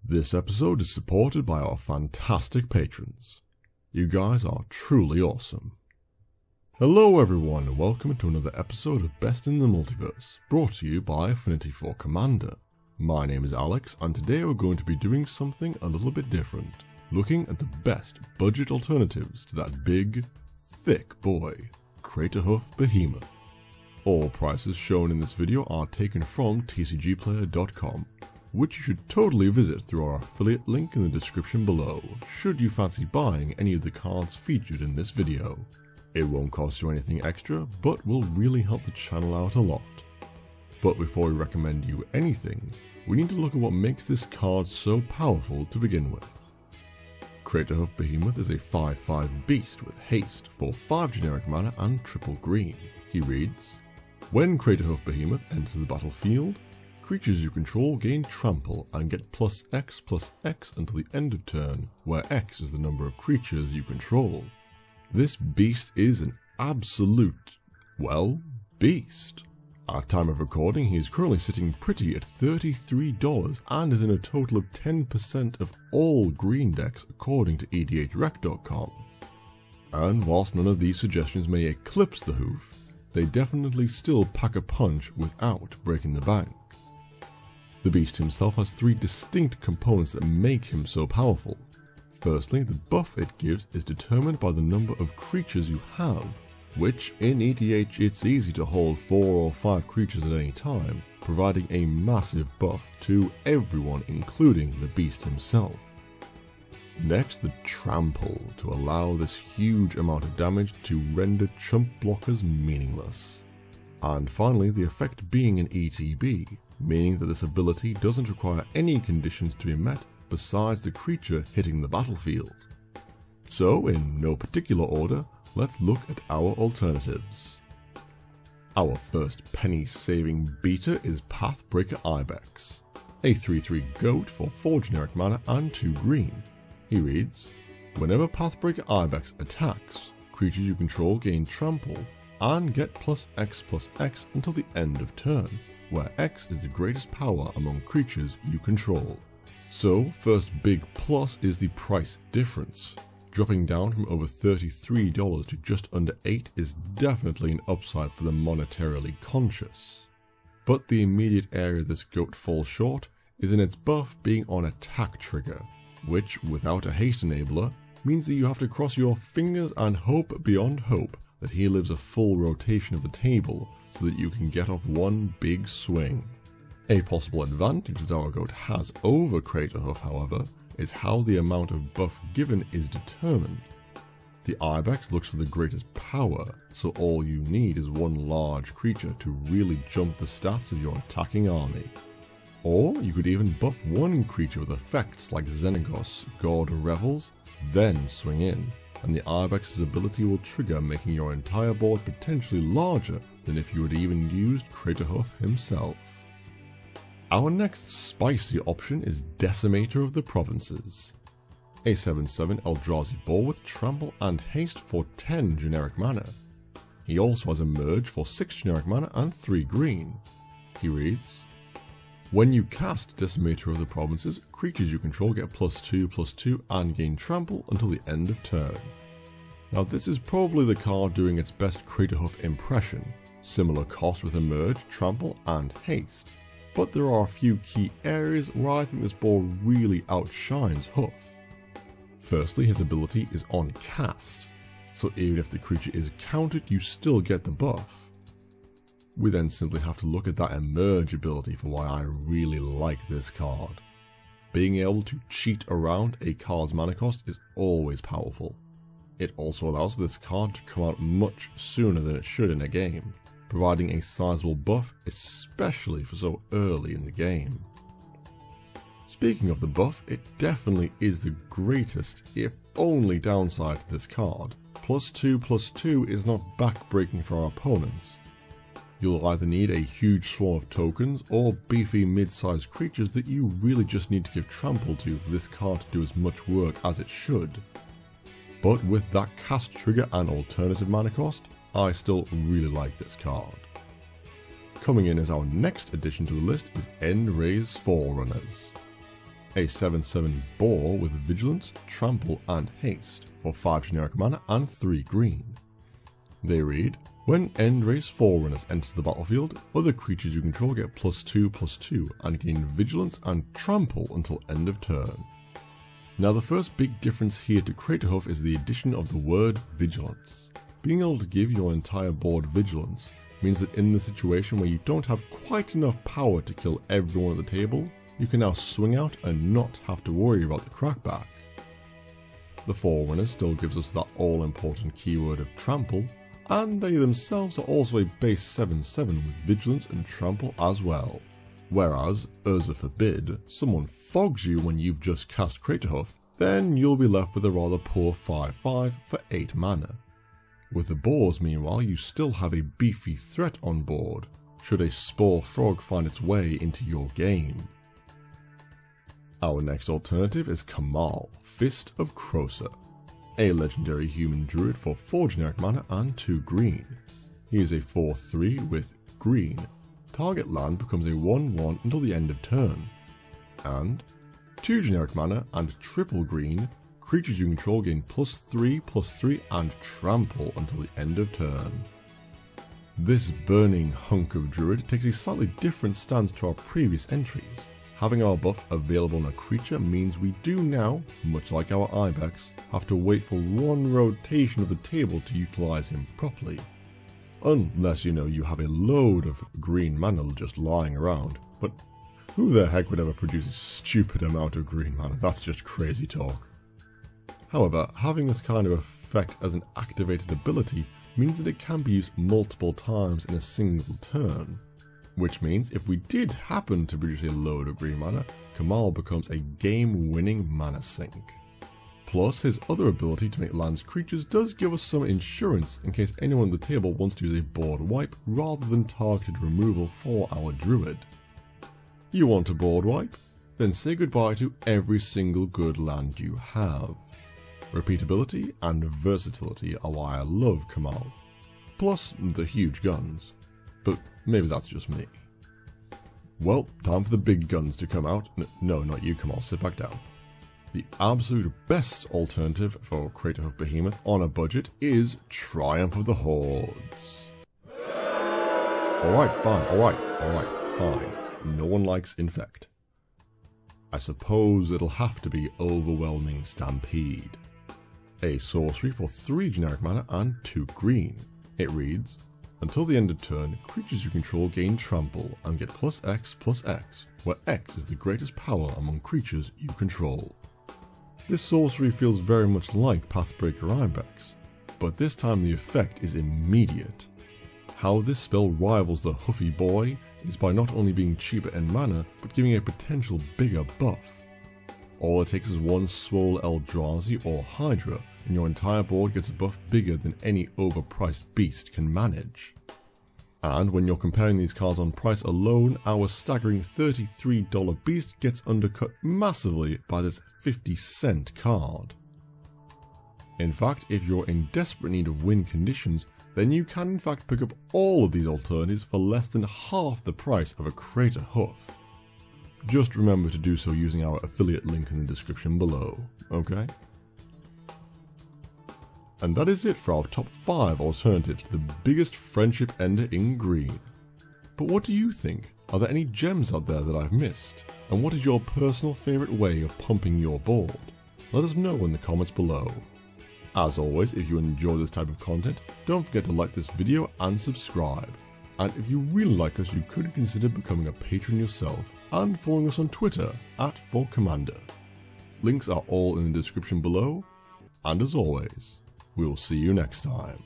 This episode is supported by our fantastic patrons. You guys are truly awesome. Hello everyone and welcome to another episode of Best in the Multiverse, brought to you by Affinity for Commander. My name is Alex and today we're going to be doing something a little bit different, looking at the best budget alternatives to that big, thick boy, Craterhoof Behemoth. All prices shown in this video are taken from tcgplayer.com, which you should totally visit through our affiliate link in the description below, should you fancy buying any of the cards featured in this video. It won't cost you anything extra, but will really help the channel out a lot. But before we recommend you anything, we need to look at what makes this card so powerful to begin with. Craterhoof Behemoth is a 5/5 beast with haste for 5 generic mana and triple green. He reads, when Craterhoof Behemoth enters the battlefield, creatures you control gain trample and get +X/+X until the end of turn, where X is the number of creatures you control. This beast is an absolute, well, beast. At time of recording, he is currently sitting pretty at $33 and is in a total of 10% of all green decks according to EDHREC.com. And whilst none of these suggestions may eclipse the hoof, they definitely still pack a punch without breaking the bank. The beast himself has 3 distinct components that make him so powerful. Firstly, the buff it gives is determined by the number of creatures you have, which in EDH it's easy to hold 4 or 5 creatures at any time, providing a massive buff to everyone including the beast himself. Next, the trample, to allow this huge amount of damage to render chump blockers meaningless. And finally, the effect being an ETB, meaning that this ability doesn't require any conditions to be met besides the creature hitting the battlefield. So, in no particular order, let's look at our alternatives. Our first penny-saving beater is Pathbreaker Ibex, a 3/3 goat for 4 generic mana and 2 green. He reads, whenever Pathbreaker Ibex attacks, creatures you control gain trample and get +X/+X until the end of turn, where X is the greatest power among creatures you control. So, first big plus is the price difference. Dropping down from over $33 to just under $8 is definitely an upside for the monetarily conscious. But the immediate area this goat falls short is in its buff being on attack trigger, which, without a haste enabler, means that you have to cross your fingers and hope beyond hope that he lives a full rotation of the table so that you can get off one big swing. A possible advantage that our goat has over Craterhoof, however, is how the amount of buff given is determined. The Ibex looks for the greatest power, so all you need is one large creature to really jump the stats of your attacking army. Or you could even buff one creature with effects like Xenagos, God of Revels, then swing in, and the Ibex's ability will trigger, making your entire board potentially larger than if you had even used Craterhoof himself. Our next spicy option is Decimator of the Provinces, a 7/7 Eldrazi ball with trample and haste for 10 generic mana. He also has a merge for 6 generic mana and 3 green. He reads, when you cast Decimator of the Provinces, creatures you control get +2/+2 and gain trample until the end of turn. Now this is probably the card doing its best Craterhoof impression, similar cost with a merge, trample and haste. But there are a few key areas where I think this ball really outshines Hoof. Firstly, his ability is on cast, so even if the creature is countered, you still get the buff. We then simply have to look at that emerge ability for why I really like this card. Being able to cheat around a card's mana cost is always powerful. It also allows for this card to come out much sooner than it should in a game, providing a sizable buff, especially for so early in the game. Speaking of the buff, it definitely is the greatest, if only downside to this card. +2/+2 is not backbreaking for our opponents. You'll either need a huge swarm of tokens or beefy mid-sized creatures that you really just need to give trample to for this card to do as much work as it should. But with that cast trigger and alternative mana cost, I still really like this card. Coming in as our next addition to the list is End-Raze Forerunners. a 7/7 boar with vigilance, trample and haste for 5 generic mana and 3 green. They read, when End-Raze Forerunners enter the battlefield, other creatures you control get +2/+2 and gain vigilance and trample until end of turn. Now the first big difference here to Craterhoof is the addition of the word vigilance. Being able to give your entire board vigilance means that in the situation where you don't have quite enough power to kill everyone at the table, you can now swing out and not have to worry about the crackback. The Forerunners still gives us that all-important keyword of trample, and they themselves are also a base 7/7 with vigilance and trample as well. Whereas, Urza forbid, someone fogs you when you've just cast Craterhoof, then you'll be left with a rather poor 5/5 for 8 mana. With the boars meanwhile, you still have a beefy threat on board, should a spore frog find its way into your game. Our next alternative is Kemal, Fist of Krosa, a legendary human druid for 4 generic mana and 2 green. He is a 4/3 with green. Target land becomes a 1/1 until the end of turn. And 2 generic mana and triple green, creatures you control gain +3/+3 and trample until the end of turn. This burning hunk of druid takes a slightly different stance to our previous entries. Having our buff available on a creature means we do now, much like our Ibex, have to wait for one rotation of the table to utilise him properly. Unless you have a load of green mana just lying around, but who the heck would ever produce a stupid amount of green mana? That's just crazy talk. However, having this kind of effect as an activated ability means that it can be used multiple times in a single turn. Which means if we did happen to produce a load of green mana, Kemal becomes a game-winning mana sink. Plus, his other ability to make lands creatures does give us some insurance in case anyone at the table wants to use a board wipe rather than targeted removal for our druid. You want a board wipe? Then say goodbye to every single good land you have. Repeatability and versatility are why I love Kemal. Plus the huge guns. But maybe that's just me. Well, time for the big guns to come out. No, not you, Kemal, sit back down. The absolute best alternative for Craterhoof Behemoth on a budget is Triumph of the Hordes. Alright, fine. No one likes Infect. I suppose it'll have to be Overwhelming Stampede. A sorcery for 3 generic mana and 2 green. It reads, until the end of turn, creatures you control gain trample and get +X/+X, where X is the greatest power among creatures you control. This sorcery feels very much like Pathbreaker Ibex, but this time the effect is immediate. How this spell rivals the Huffy Boy is by not only being cheaper in mana, but giving a potential bigger buff. All it takes is one Swole Eldrazi or Hydra, and your entire board gets a buff bigger than any overpriced beast can manage. And when you're comparing these cards on price alone, our staggering $33 beast gets undercut massively by this 50-cent card. In fact, if you're in desperate need of win conditions, then you can in fact pick up all of these alternatives for less than half the price of a Craterhoof. Just remember to do so using our affiliate link in the description below, okay? And that is it for our top 5 alternatives to the biggest friendship ender in green. But what do you think? Are there any gems out there that I've missed? And what is your personal favourite way of pumping your board? Let us know in the comments below. As always, if you enjoy this type of content, don't forget to like this video and subscribe. And if you really like us, you could consider becoming a patron yourself and following us on Twitter @4commander. Links are all in the description below, and as always, we'll see you next time.